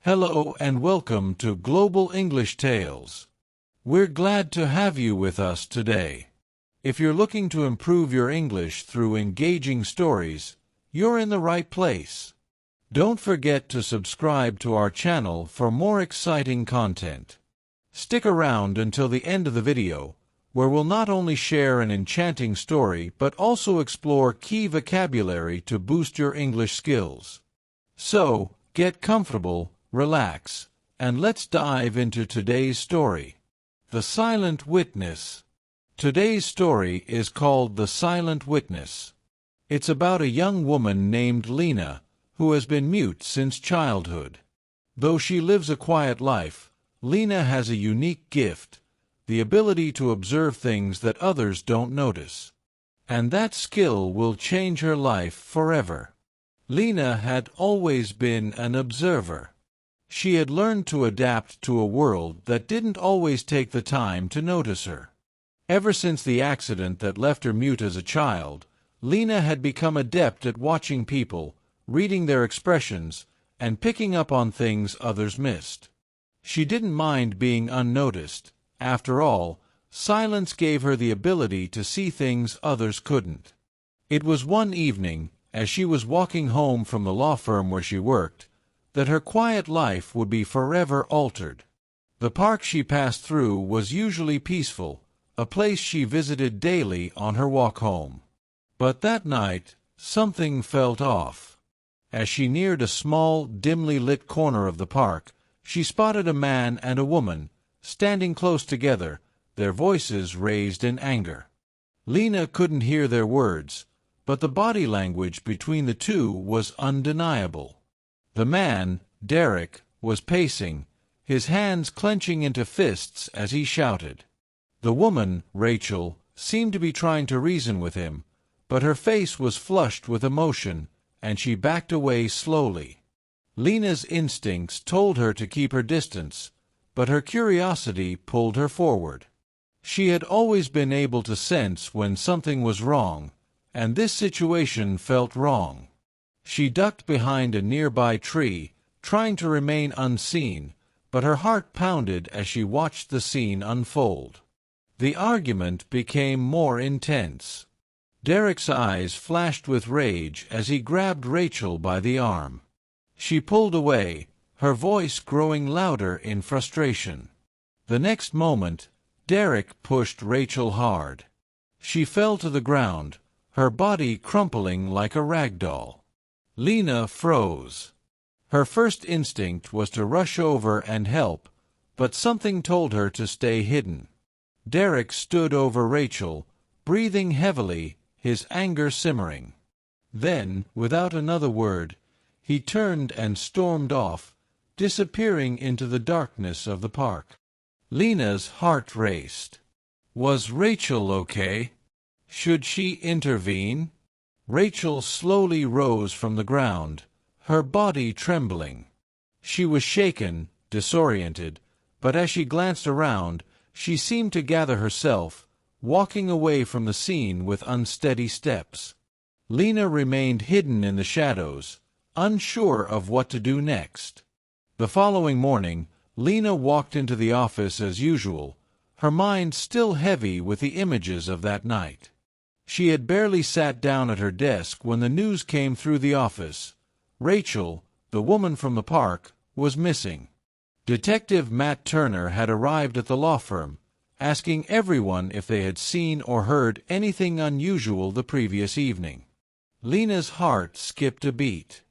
Hello and welcome to Global English Tales. We're glad to have you with us today. If you're looking to improve your English through engaging stories, you're in the right place. Don't forget to subscribe to our channel for more exciting content. Stick around until the end of the video, where we'll not only share an enchanting story but also explore key vocabulary to boost your English skills. So, get comfortable, relax, and let's dive into today's story. The Silent Witness. Today's story is called The Silent Witness. It's about a young woman named Lena, who has been mute since childhood. Though she lives a quiet life, Lena has a unique gift, the ability to observe things that others don't notice. And that skill will change her life forever. Lena had always been an observer. She had learned to adapt to a world that didn't always take the time to notice her. Ever since the accident that left her mute as a child, Lena had become adept at watching people, reading their expressions, and picking up on things others missed. She didn't mind being unnoticed. After all, silence gave her the ability to see things others couldn't. It was one evening, as she was walking home from the law firm where she worked, that her quiet life would be forever altered. The park she passed through was usually peaceful, a place she visited daily on her walk home. But that night, something felt off. As she neared a small, dimly lit corner of the park, she spotted a man and a woman, standing close together, their voices raised in anger. Lena couldn't hear their words, but the body language between the two was undeniable. The man, Derek, was pacing, his hands clenching into fists as he shouted. The woman, Rachel, seemed to be trying to reason with him, but her face was flushed with emotion, and she backed away slowly. Lena's instincts told her to keep her distance, but her curiosity pulled her forward. She had always been able to sense when something was wrong, and this situation felt wrong. She ducked behind a nearby tree, trying to remain unseen, but her heart pounded as she watched the scene unfold. The argument became more intense. Derek's eyes flashed with rage as he grabbed Rachel by the arm. She pulled away, her voice growing louder in frustration. The next moment, Derek pushed Rachel hard. She fell to the ground, her body crumpling like a rag doll. Lena froze. Her first instinct was to rush over and help, but something told her to stay hidden. Derek stood over Rachel, breathing heavily, his anger simmering. Then, without another word, he turned and stormed off, disappearing into the darkness of the park. Lena's heart raced. Was Rachel okay? Should she intervene? Rachel slowly rose from the ground, her body trembling. She was shaken, disoriented, but as she glanced around, she seemed to gather herself, walking away from the scene with unsteady steps. Lena remained hidden in the shadows, unsure of what to do next. The following morning, Lena walked into the office as usual, her mind still heavy with the images of that night. She had barely sat down at her desk when the news came through the office. Rachel, the woman from the park, was missing. Detective Matt Turner had arrived at the law firm, asking everyone if they had seen or heard anything unusual the previous evening. Lena's heart skipped a beat.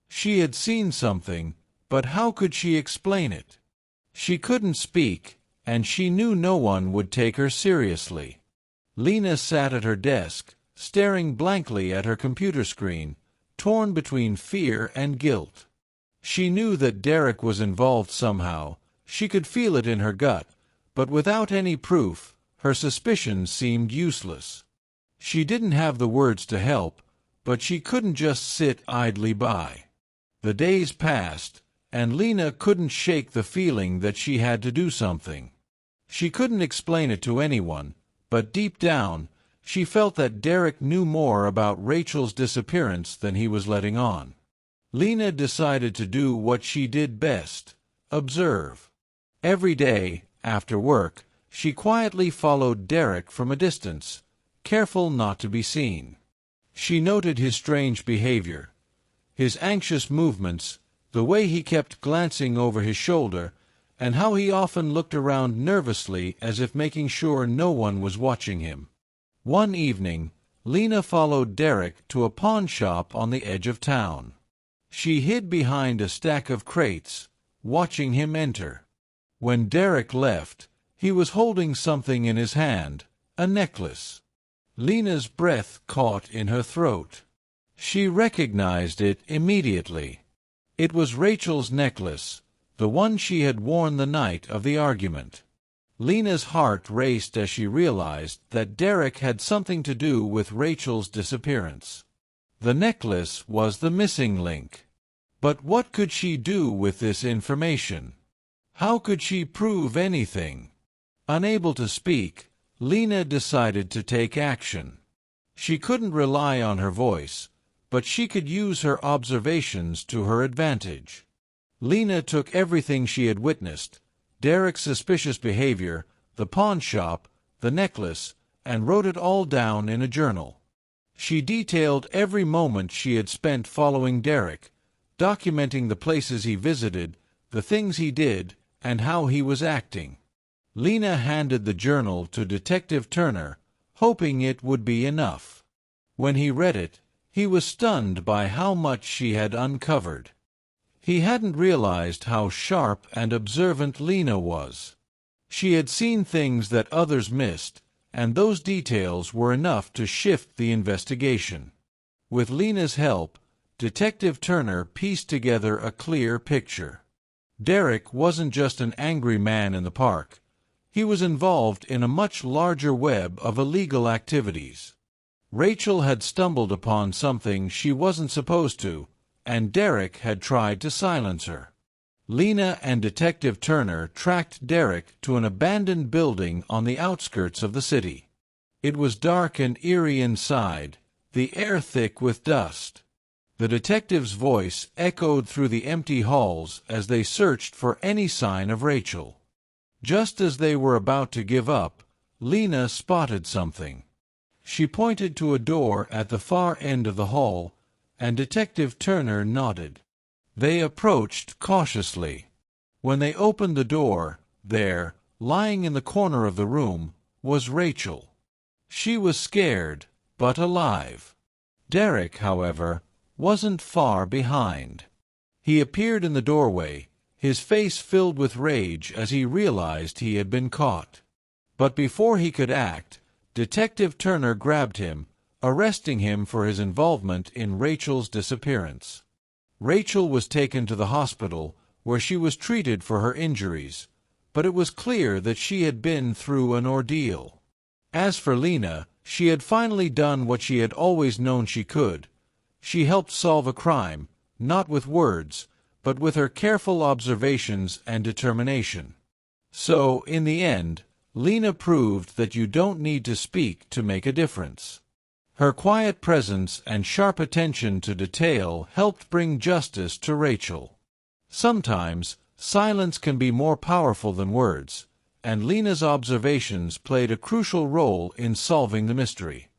She had seen something, but how could she explain it? She couldn't speak, and she knew no one would take her seriously. Lena sat at her desk, staring blankly at her computer screen, torn between fear and guilt. She knew that Derek was involved somehow, she could feel it in her gut, but without any proof, her suspicions seemed useless. She didn't have the words to help, but she couldn't just sit idly by. The days passed, and Lena couldn't shake the feeling that she had to do something. She couldn't explain it to anyone, but deep down, she felt that Derek knew more about Rachel's disappearance than he was letting on. Lena decided to do what she did best: observe. Every day, after work, she quietly followed Derek from a distance, careful not to be seen. She noted his strange behavior, his anxious movements, the way he kept glancing over his shoulder, and how he often looked around nervously as if making sure no one was watching him. One evening, Lena followed Derek to a pawn shop on the edge of town. She hid behind a stack of crates, watching him enter. When Derek left, he was holding something in his hand, a necklace. Lena's breath caught in her throat. She recognized it immediately. It was Rachel's necklace, the one she had worn the night of the argument. Lena's heart raced as she realized that Derek had something to do with Rachel's disappearance. The necklace was the missing link. But what could she do with this information? How could she prove anything? Unable to speak, Lena decided to take action. She couldn't rely on her voice, but she could use her observations to her advantage. Lena took everything she had witnessed, Derek's suspicious behavior, the pawn shop, the necklace, and wrote it all down in a journal. She detailed every moment she had spent following Derek, documenting the places he visited, the things he did, and how he was acting. Lena handed the journal to Detective Turner, hoping it would be enough. When he read it, he was stunned by how much she had uncovered. He hadn't realized how sharp and observant Lena was. She had seen things that others missed, and those details were enough to shift the investigation. With Lena's help, Detective Turner pieced together a clear picture. Derek wasn't just an angry man in the park. He was involved in a much larger web of illegal activities. Rachel had stumbled upon something she wasn't supposed to, and Derek had tried to silence her. Lena and Detective Turner tracked Derek to an abandoned building on the outskirts of the city. It was dark and eerie inside, the air thick with dust. The detective's voice echoed through the empty halls as they searched for any sign of Rachel. Just as they were about to give up, Lena spotted something. She pointed to a door at the far end of the hall, and Detective Turner nodded. They approached cautiously. When they opened the door, there, lying in the corner of the room, was Rachel. She was scared, but alive. Derek, however, wasn't far behind. He appeared in the doorway, his face filled with rage as he realized he had been caught. But before he could act, Detective Turner grabbed him, arresting him for his involvement in Rachel's disappearance. Rachel was taken to the hospital, where she was treated for her injuries, but it was clear that she had been through an ordeal. As for Lena, she had finally done what she had always known she could. She helped solve a crime, not with words, but with her careful observations and determination. So, in the end, Lena proved that you don't need to speak to make a difference. Her quiet presence and sharp attention to detail helped bring justice to Rachel. Sometimes, silence can be more powerful than words, and Lena's observations played a crucial role in solving the mystery.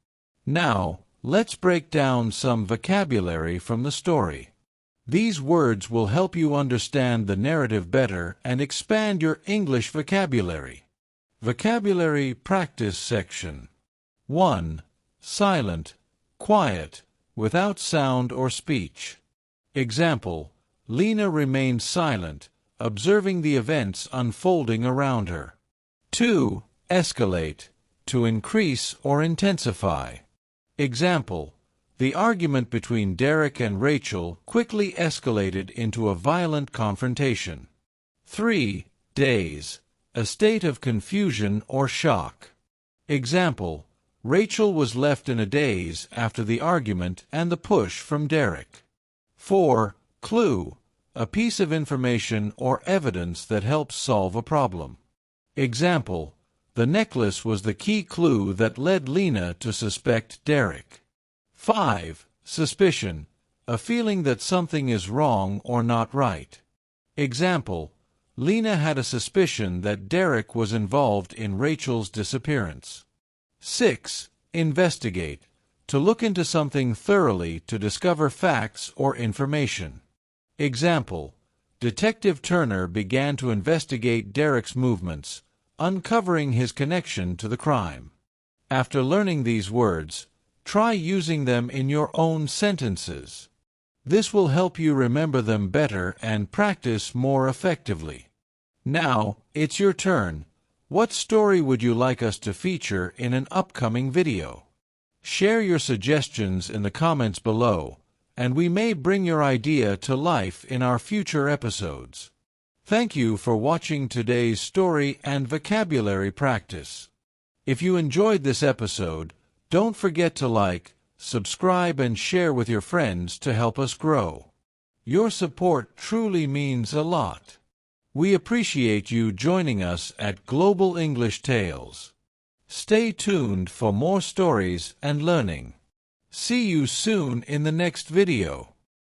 Now, let's break down some vocabulary from the story. These words will help you understand the narrative better and expand your English vocabulary. Vocabulary Practice Section 1. Silent, quiet, without sound or speech. Example: Lena remained silent, observing the events unfolding around her. 2. Escalate, to increase or intensify. Example: the argument between Derek and Rachel quickly escalated into a violent confrontation. 3. Daze, a state of confusion or shock. Example: Rachel was left in a daze after the argument and the push from Derek. 4. Clue, a piece of information or evidence that helps solve a problem. Example: the necklace was the key clue that led Lena to suspect Derek. 5. Suspicion, a feeling that something is wrong or not right. Example: Lena had a suspicion that Derek was involved in Rachel's disappearance. 6. Investigate. To look into something thoroughly to discover facts or information. Example: Detective Turner began to investigate Derek's movements, uncovering his connection to the crime. After learning these words, try using them in your own sentences. This will help you remember them better and practice more effectively. Now, it's your turn. What story would you like us to feature in an upcoming video? Share your suggestions in the comments below, and we may bring your idea to life in our future episodes. Thank you for watching today's story and vocabulary practice. If you enjoyed this episode, don't forget to like, subscribe, and share with your friends to help us grow. Your support truly means a lot. We appreciate you joining us at Global English Tales. Stay tuned for more stories and learning. See you soon in the next video.